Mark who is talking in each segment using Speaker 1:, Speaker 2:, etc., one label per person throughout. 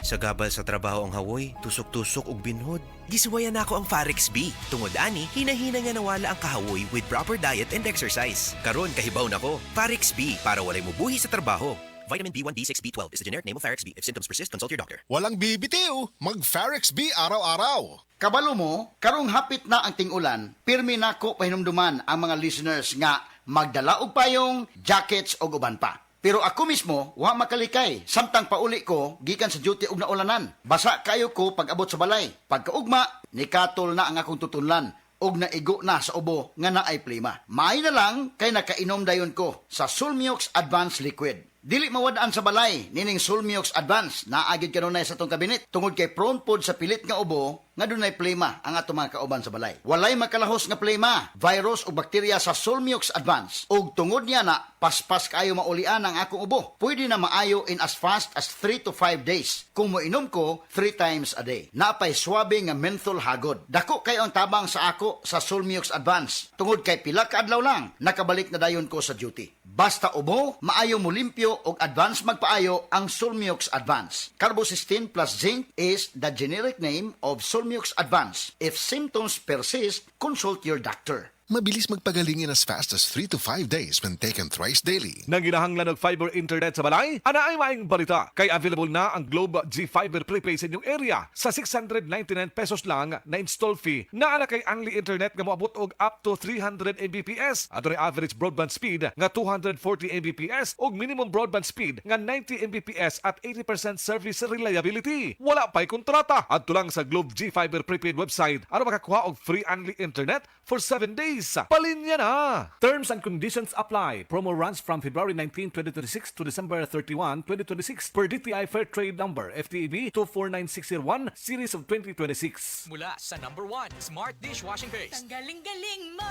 Speaker 1: Sa gabal sa trabaho ang hawoy, tusok-tusok og binhod. Gisuwayan nako ang Farex B. Tungod ani, hinahina nga nawala ang kahawoy with proper diet and exercise. Karon kahibaw nako, Farex B para walay mubuhi sa trabaho. Vitamin B1, B6, B12 is the generic name of Farex B. If symptoms persist, consult your doctor.
Speaker 2: Walang bibitiw, mag-Farex B araw-araw.
Speaker 3: Kabalo mo, karong hapit na ang ting-ulan, pirmi nako pahinumduman ang mga listeners nga magdala og payong, jackets o uban pa. Pero ako mismo, wa makalikay. Samtang pauli ko, gikan sa duty og naulanan. Basa kayo ko pag abot sa balay. Pagkaugma, nikatol na ang akong tutunlan og naigo na sa ubo nga naay plima. Maay na lang kay nakainom dayon ko sa Sulmiox Advanced Liquid. Dili mawadaan sa balay, nining Sulmiox Advance, naagid kanunay sa tong kabinet. Tungod kay prone pod sa pilit nga ubo, nga dunay plema ang ato mga kauban sa balay. Walay makalahos nga plema, virus o bakterya sa Sulmiox Advance. Og tungod niya na, paspas kayo maulian ang akong ubo. Pwede na maayo in as fast as 3 to 5 days. Kung moinom ko, 3 times a day. Napay swabe nga menthol hagod. Dako kayo ang tabang sa ako sa Sulmiox Advance. Tungod kay pila ka adlaw lang, nakabalik na dayon ko sa duty. Basta ubo, maayo mo limpyo og advance magpaayo ang Sulmiox Advance. Carbocysteine plus zinc is the generic name of Sulmiox Advance. If symptoms persist, consult your doctor.
Speaker 2: Mabilis magpagaling in as fast as 3 to 5 days when taken thrice daily.
Speaker 4: Nang ginahanglan og fiber internet sa balay, ana ay maayong balita kay available na ang Globe G Fiber prepaid sa inyong area sa 699 pesos lang na install fee. Naa na kay only internet nga moabot og up to 300 Mbps. Adunay average broadband speed nga 240 Mbps ug minimum broadband speed nga 90 Mbps at 80% service reliability. Wala pa'y kontrata. Adto lang sa Globe G Fiber prepaid website aron makakuha og free only internet for 7 days. Palinya na! Terms and conditions apply. Promo runs from February 19, 2026 to December 31, 2026 per DTI Fair Trade Number FTEB 249601 Series of 2026.
Speaker 5: Mula sa number 1, Smart Dishwashing Paste.
Speaker 6: Ang galing-galing mo!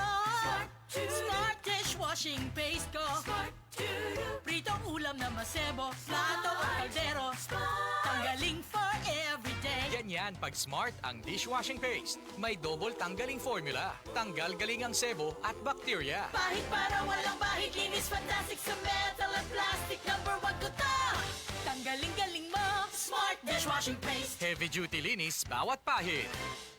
Speaker 6: Smart dishwashing paste ko. Pritong ulam na masebo, plato o kaldero. Tanggaling for everyday.
Speaker 5: Ganyan pag Smart ang dishwashing paste. May double tanggaling formula. Tanggal galing ang sebo at bakterya.
Speaker 6: Pahit para walang bahid, linis fantastic sa metal at plastic. Number 1 ko to! Tanggaling-galing mo! Smart dishwashing paste.
Speaker 5: Heavy duty linis bawat pahid.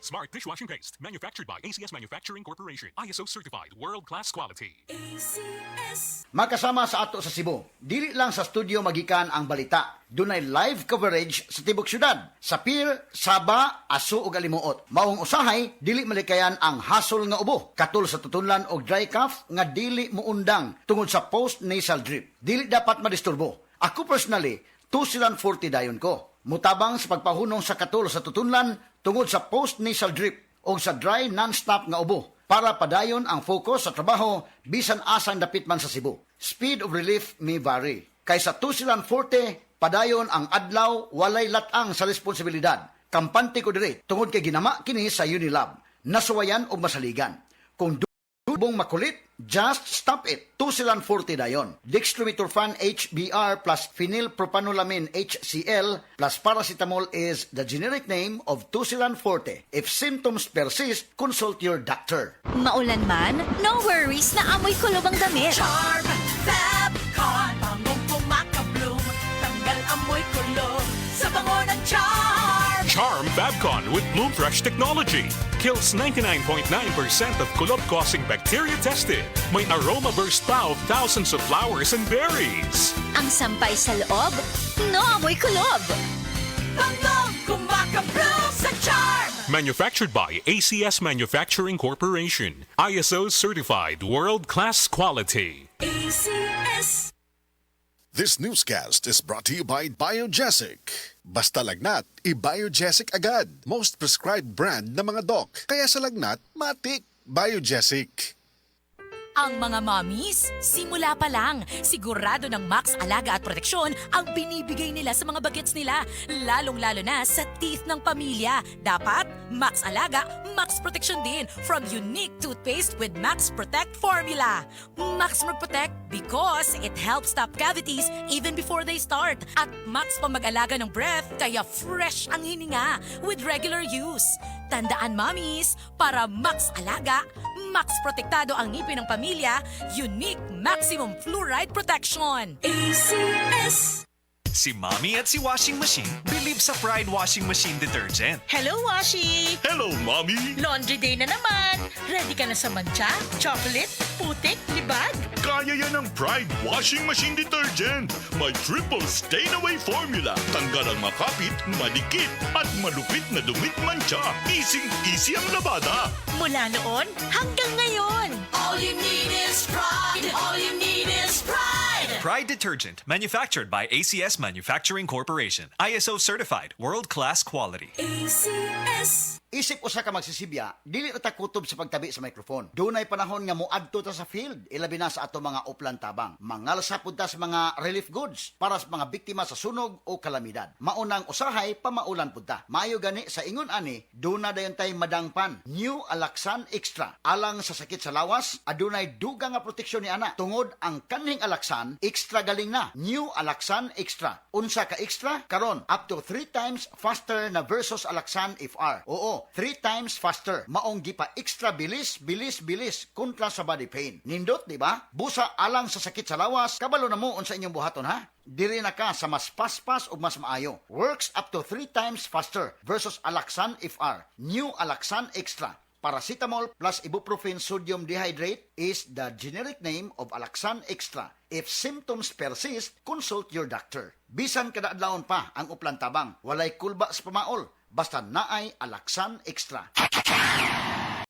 Speaker 7: Smart Dishwashing Paste, manufactured by ACS Manufacturing Corporation. ISO certified, world-class quality.
Speaker 6: ACS.
Speaker 3: Makasama sa ato sa Cebu, dili lang sa studio magikan ang balita. Dunay live coverage sa tibok syudad. Sa Pier, Saba, Aso ug Alimuot. Maong usahay, dili malikayan ang hasol nga ubo. Katul sa tutunlan og dry cough nga dili muundang tungod sa post-nasal drip. Dili dapat madisturbo. Ako personally, 240 dayon ko. Mutabang sa pagpahunong sa katul sa tutunlan tungod sa post-nasal drip o sa dry non-stop nga ubo para padayon ang focus sa trabaho bisan asang dapit man sa Cebu. Speed of relief may vary. Kaysa 240, padayon ang adlaw walay latang sa responsibilidad. Kampante ko diri tungod kay ginama kini sa Unilab. Nasuwayan o masaligan. Kung dubong makulit, just stop it. 240 dayon. Dextromethorphan HBr plus phenylpropanolamin HCl plus paracetamol is the generic name of 240. If symptoms persist, consult your doctor.
Speaker 8: Maulan man, no worries na amoy kulob ang damit.
Speaker 6: Charm Fabcon. Bangong pumakabloom. Tanggal amoy kulo sa bango ng Charm.
Speaker 7: Charm Fabcon with Bloom Fresh technology. Kills 99.9% of kulob-causing bacteria tested. May aroma burst pa of thousands of flowers and berries.
Speaker 8: Ang sampay sa loob, no amoy kulob.
Speaker 6: Bangong kumakabloom sa Charm.
Speaker 7: Manufactured by ACS Manufacturing Corporation. ISO certified, world-class quality.
Speaker 6: ACS.
Speaker 2: This newscast is brought to you by Biogesic. Basta lagnat, i-Biogesic agad. Most prescribed brand ng mga doc. Kaya sa lagnat, matik. Biogesic.
Speaker 9: Ang mga mommies, simula pa lang, sigurado ng Max Alaga at Proteksyon ang binibigay nila sa mga bagets nila, lalong-lalo na sa teeth ng pamilya. Dapat Max Alaga, Max Proteksyon din from unique toothpaste with Max Protect formula. Max Protect because it helps stop cavities even before they start. At Max pa mag-alaga ng breath kaya fresh ang hininga with regular use. Tandaan mommies, para Max Alaga, Max Protektado ang ngipin ng pamilya, unique maximum fluoride protection.
Speaker 6: ACS.
Speaker 10: Si Mommy at si Washing Machine believe sa Pride Washing Machine Detergent.
Speaker 6: Hello, Washi!
Speaker 7: Hello, Mommy!
Speaker 6: Laundry day na naman. Ready ka na sa mancha, chocolate, putik, libag?
Speaker 7: Kaya yan ang Pride Washing Machine Detergent. May triple stain-away formula. Tanggal ang makapit, malikit, at malupit na dumit mancha. Easy ang labada.
Speaker 6: Mula noon hanggang ngayon. All you need is pride. All you need is pride.
Speaker 10: Pride Detergent, manufactured by ACS Manufacturing Corporation. ISO certified, world-class quality.
Speaker 6: ACS.
Speaker 3: Isip usa ka magsisibya, dili na ta kutob sa pagtabi sa microphone. Dunay panahon nga moadto ta sa field, ilabi na sa ato mga uplan tabang. Mangalsa pud ta sa mga relief goods para sa mga biktima sa sunog o kalamidad. Maunang usahay pamaulan pud ta. Maayo gani sa ingon ani, duna dayon tay madangpan. New Alaxan Extra. Alang sa sakit sa lawas, adunay dugang nga proteksyon ni ana. Tungod ang kanhing Alaxan, extra galing na. New Alaxan Extra. Unsa ka extra? Karon up to 3 times faster na versus Alaxan FR. Oo, 3 times faster. Maong gipa extra bilis kontra sa body pain. Nindot, di ba? Busa alang sa sakit sa lawas, kabalo na mo unsa inyong buhaton ha. Diri na ka sa mas paspas ug mas maayo. Works up to 3 times faster versus Alaxan FR. New Alaxan Extra. Paracetamol plus ibuprofen sodium dehydrate is the generic name of Alaxan Extra. If symptoms persist, consult your doctor. Bisan kada adlawon pa ang uplan tabang, walay kulba sa pamaol. Basta naay Alaxan Extra.